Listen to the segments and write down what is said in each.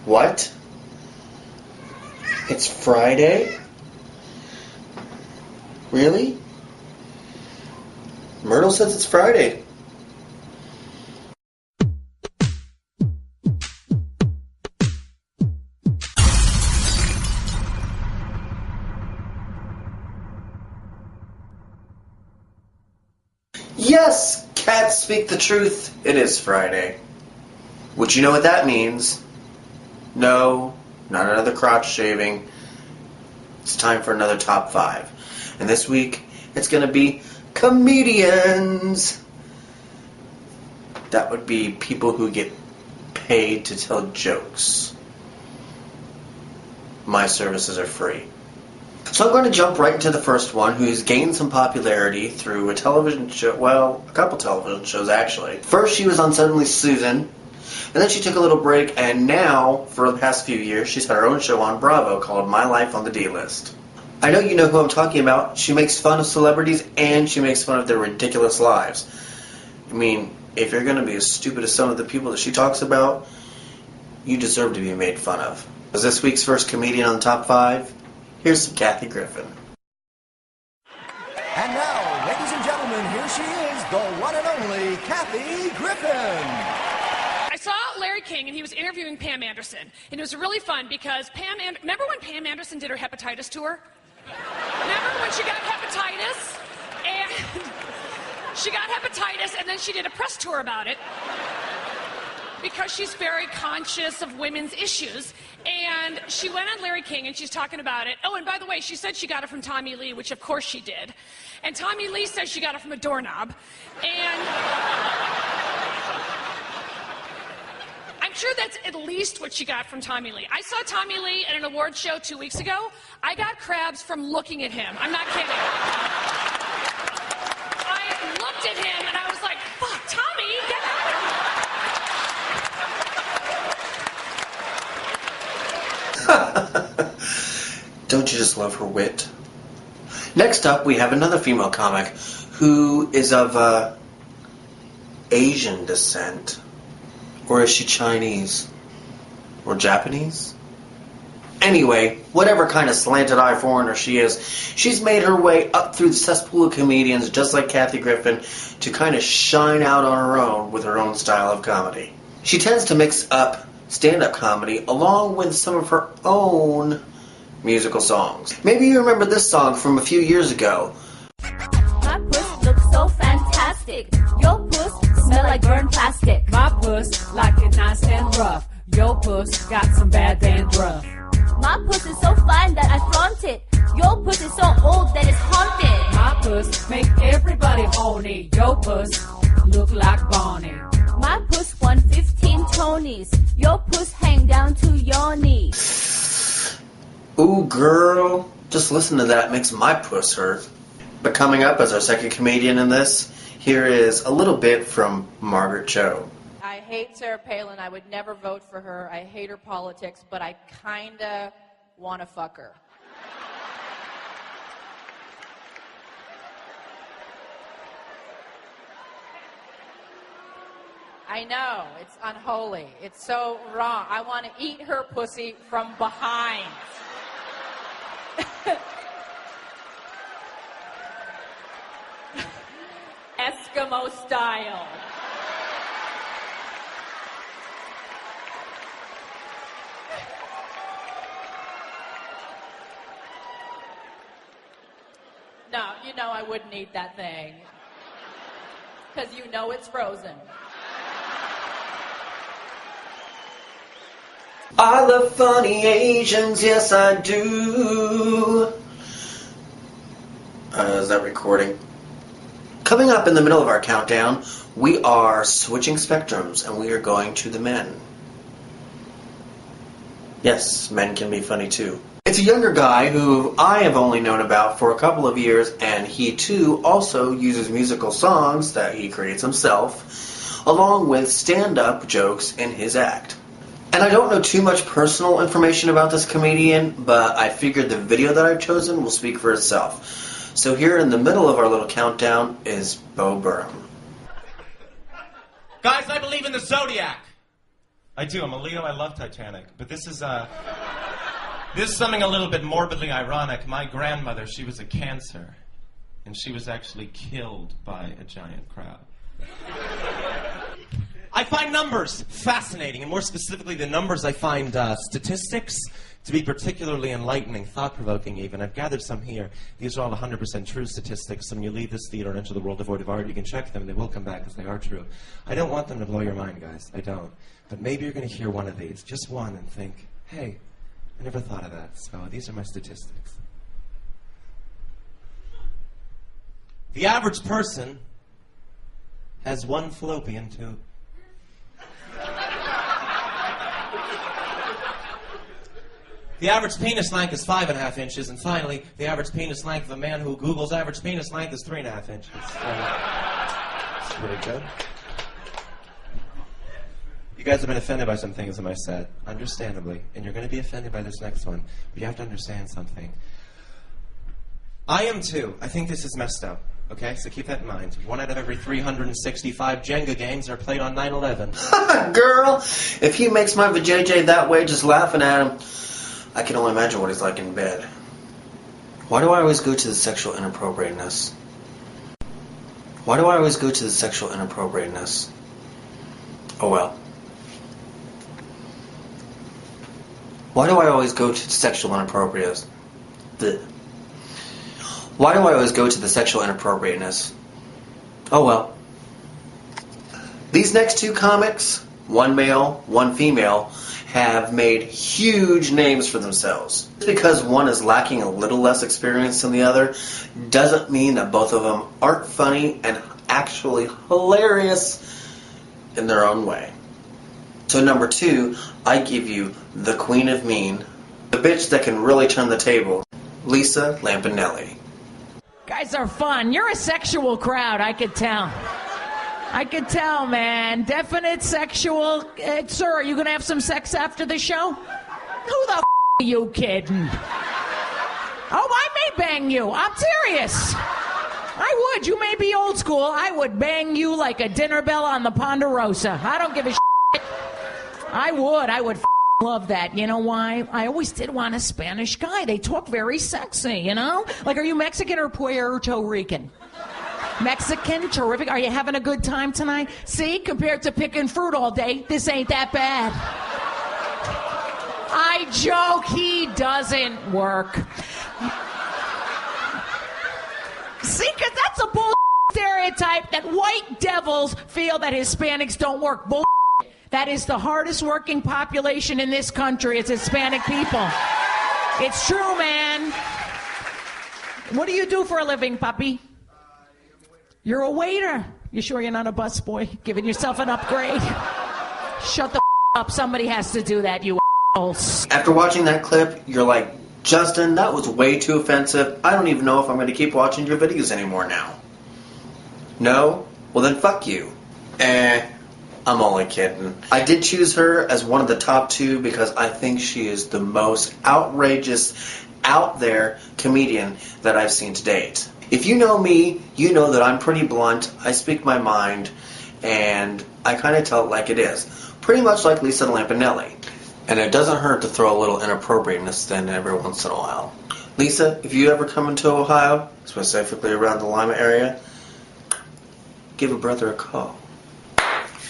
What? It's Friday? Really? Myrtle says it's Friday. Yes, cats speak the truth. It is Friday. Which you know what that means. No, not another crotch shaving. It's time for another top 5. And this week, it's going to be comedians. That would be people who get paid to tell jokes. My services are free. So I'm going to jump right into the first one, who's gained some popularity through a television show, well, a couple television shows actually. First she was on Suddenly Susan, and then she took a little break, and now, for the past few years, she's had her own show on Bravo called My Life on the D-List. I know you know who I'm talking about. She makes fun of celebrities, and she makes fun of their ridiculous lives. I mean, if you're going to be as stupid as some of the people that she talks about, you deserve to be made fun of. As this week's first comedian on the top 5, here's some Kathy Griffin. And now, ladies and gentlemen, here she is, the one and only Kathy Griffin. I saw Larry King, and he was interviewing Pam Anderson. And it was really fun because remember when Pam Anderson did her hepatitis tour? Remember when she got hepatitis? And she got hepatitis, and then she did a press tour about it because she's very conscious of women's issues. And she went on Larry King, and she's talking about it. Oh, and by the way, she said she got it from Tommy Lee, which of course she did. And Tommy Lee says she got it from a doorknob. And I'm sure that's at least what she got from Tommy Lee. I saw Tommy Lee at an award show 2 weeks ago. I got crabs from looking at him. I'm not kidding. I looked at him, and I was like, fuck, Tommy, get out of here. Don't you just love her wit? Next up, we have another female comic who is of Asian descent. Or is she Chinese? Or Japanese? Anyway, whatever kind of slanted eye foreigner she is, she's made her way up through the cesspool of comedians, just like Kathy Griffin, to kind of shine out on her own with her own style of comedy. She tends to mix up stand-up comedy along with some of her own musical songs. Maybe you remember this song from a few years ago. My puss looks so fantastic. Your puss smell like burnt plastic. My puss like it nice and rough. Your puss got some bad dandruff. My puss is so fine that I flaunt it. Your puss is so old that it's haunted. My puss make everybody horny. Your puss look like Barney. My puss won 15 Tonys. Your puss hang down to your knees. Ooh, girl, just listen to that. It makes my puss hurt. But coming up as our second comedian in this, here is a little bit from Margaret Cho. I hate Sarah Palin. I would never vote for her. I hate her politics, but I kinda want to fuck her. I know, it's unholy. It's so wrong. I want to eat her pussy from behind. Eskimo style. No, you know I wouldn't eat that thing. Because you know it's frozen. I love funny Asians, yes I do. Is that recording? Coming up in the middle of our countdown, we are switching spectrums and we are going to the men. Yes, men can be funny too. It's a younger guy who I have only known about for a couple of years, and he too also uses musical songs that he creates himself, along with stand-up jokes in his act. And I don't know too much personal information about this comedian, but I figured the video that I've chosen will speak for itself. So here in the middle of our little countdown is Bo Burnham. Guys, I believe in the Zodiac. I do. I'm a Leo. I love Titanic. But this is something a little bit morbidly ironic. My grandmother, she was a Cancer, and she was actually killed by a giant crab. I find numbers fascinating, and more specifically the numbers I find statistics to be particularly enlightening, thought-provoking even. I've gathered some here. These are all 100% true statistics. So when you leave this theater and enter the world devoid of art, you can check them, and they will come back because they are true. I don't want them to blow your mind, guys. I don't. But maybe you're going to hear one of these, just one, and think, hey, I never thought of that. So these are my statistics. The average person has one fallopian tube. The average penis length is 5.5 inches, and finally, the average penis length of a man who Googles average penis length is 3.5 inches. It's pretty good. You guys have been offended by some things in my set, understandably, and you're going to be offended by this next one, but you have to understand something. I am too. I think this is messed up. Okay, so keep that in mind. 1 out of every 365 Jenga games are played on 9/11. Girl, if he makes my vajayjay that way just laughing at him, I can only imagine what he's like in bed. Why do I always go to the sexual inappropriateness? Why do I always go to the sexual inappropriateness? Oh well. Why do I always go to sexual inappropriateness? Why do I always go to the sexual inappropriateness? Oh well. These next two comics, one male, one female, have made huge names for themselves. Just because one is lacking a little less experience than the other doesn't mean that both of them aren't funny and actually hilarious in their own way. So number 2, I give you the Queen of Mean, the bitch that can really turn the table, Lisa Lampanelli. Guys are fun. You're a sexual crowd, I could tell. I could tell, man. Definite sexual. Sir, are you going to have some sex after the show? Who the are you kidding? Oh, I may bang you. I'm serious. I would. You may be old school. I would bang you like a dinner bell on the Ponderosa. I don't give a shit. I would love that. You know why? I always did want a Spanish guy. They talk very sexy, you know? Like, are you Mexican or Puerto Rican? Mexican, terrific. Are you having a good time tonight? See, compared to picking fruit all day, this ain't that bad. I joke, he doesn't work. See, because that's a bull stereotype that white devils feel that Hispanics don't work. Bull. That is the hardest working population in this country. It's Hispanic people. It's true, man. What do you do for a living, puppy? You're a waiter. You sure you're not a busboy? Giving yourself an upgrade? Shut the up. Somebody has to do that, you assholes. After watching that clip, you're like, Justin, that was way too offensive. I don't even know if I'm going to keep watching your videos anymore now. No? Well then fuck you. I'm only kidding. I did choose her as one of the top 2 because I think she is the most outrageous, out there comedian that I've seen to date. If you know me, you know that I'm pretty blunt, I speak my mind, and I kind of tell it like it is. Pretty much like Lisa Lampanelli. And it doesn't hurt to throw a little inappropriateness in every once in a while. Lisa, if you ever come into Ohio, specifically around the Lima area, give a brother a call.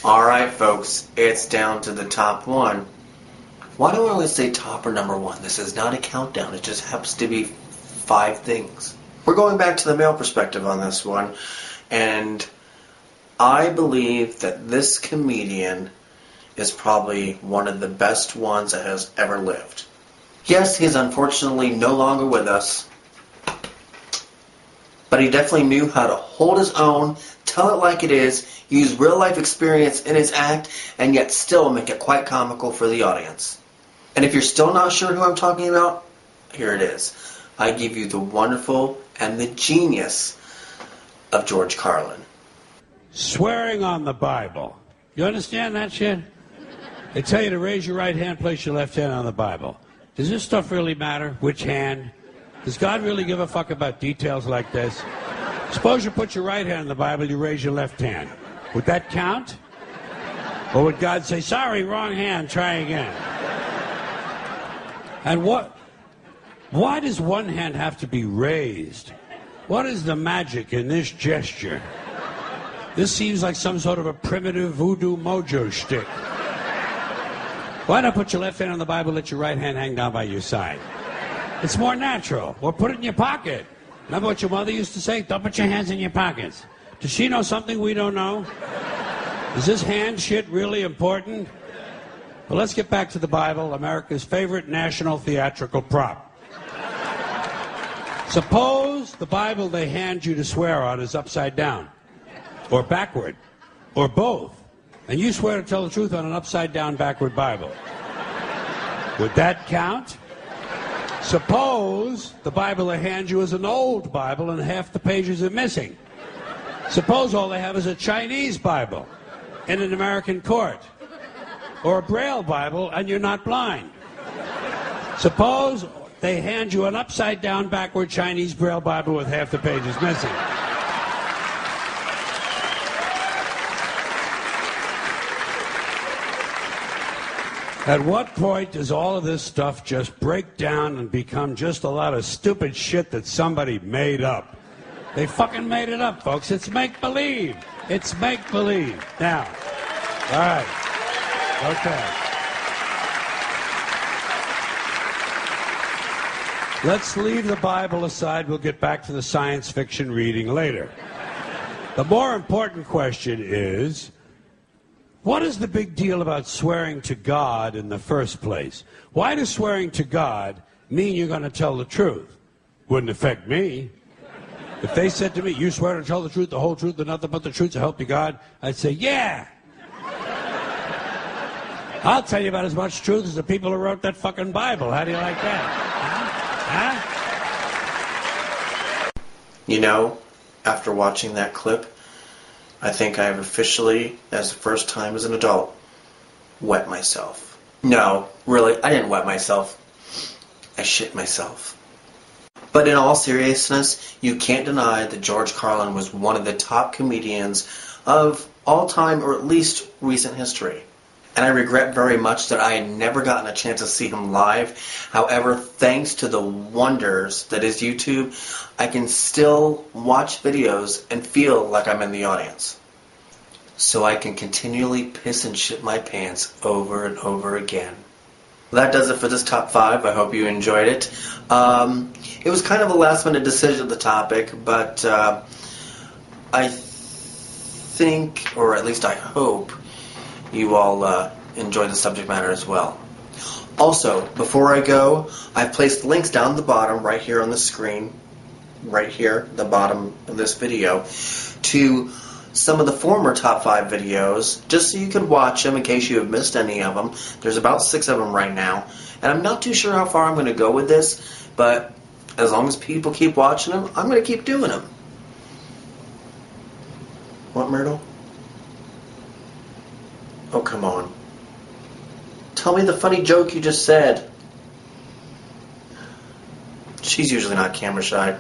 Alright folks, it's down to the top 1. Why do I always say top or number 1? This is not a countdown, it just happens to be 5 things. We're going back to the male perspective on this one, and I believe that this comedian is probably one of the best ones that has ever lived. Yes, he's unfortunately no longer with us, but he definitely knew how to hold his own, tell it like it is, use real life experience in his act, and yet still make it quite comical for the audience. And if you're still not sure who I'm talking about, here it is. I give you the wonderful and the genius of George Carlin. Swearing on the Bible. You understand that shit? They tell you to raise your right hand, place your left hand on the Bible. Does this stuff really matter? Which hand? Does God really give a fuck about details like this? Suppose you put your right hand on the Bible, you raise your left hand. Would that count? Or would God say, sorry, wrong hand, try again? And why does one hand have to be raised? What is the magic in this gesture? This seems like some sort of a primitive voodoo mojo shtick. Why not put your left hand on the Bible, let your right hand hang down by your side? It's more natural. Or put it in your pocket. Remember what your mother used to say? Don't put your hands in your pockets. Does she know something we don't know? Is this hand shit really important? Well, let's get back to the Bible, America's favorite national theatrical prop. Suppose the Bible they hand you to swear on is upside down, or backward, or both, and you swear to tell the truth on an upside down, backward Bible. Would that count? Suppose the Bible they hand you is an old Bible and half the pages are missing. Suppose all they have is a Chinese Bible in an American court, or a Braille Bible and you're not blind. Suppose they hand you an upside-down, backward Chinese Braille Bible with half the pages missing. At what point does all of this stuff just break down and become just a lot of stupid shit that somebody made up? They fucking made it up, folks. It's make-believe. It's make-believe. Now, all right. Okay. Let's leave the Bible aside. We'll get back to the science fiction reading later. The more important question is, what is the big deal about swearing to God in the first place? Why does swearing to God mean you're going to tell the truth? Wouldn't affect me. If they said to me, you swear to tell the truth, the whole truth, and nothing but the truth, so help you God, I'd say, yeah. I'll tell you about as much truth as the people who wrote that fucking Bible. How do you like that? Huh? You know, after watching that clip, I think I have officially, as the first time as an adult, wet myself. No, really, I didn't wet myself. I shit myself. But in all seriousness, you can't deny that George Carlin was one of the top comedians of all time, or at least recent history. And I regret very much that I had never gotten a chance to see him live. However, thanks to the wonders that is YouTube, I can still watch videos and feel like I'm in the audience. So I can continually piss and shit my pants over and over again. That does it for this top 5. I hope you enjoyed it. It was kind of a last-minute decision, the topic, but I think, or at least I hope, you all enjoy the subject matter as well. Also, before I go, I've placed links down the bottom, right here on the screen, right here, the bottom of this video, to some of the former top 5 videos, just so you can watch them in case you have missed any of them. There's about 6 of them right now, and I'm not too sure how far I'm going to go with this, but as long as people keep watching them, I'm going to keep doing them. What, Myrtle? Oh, come on. Tell me the funny joke you just said. She's usually not camera shy.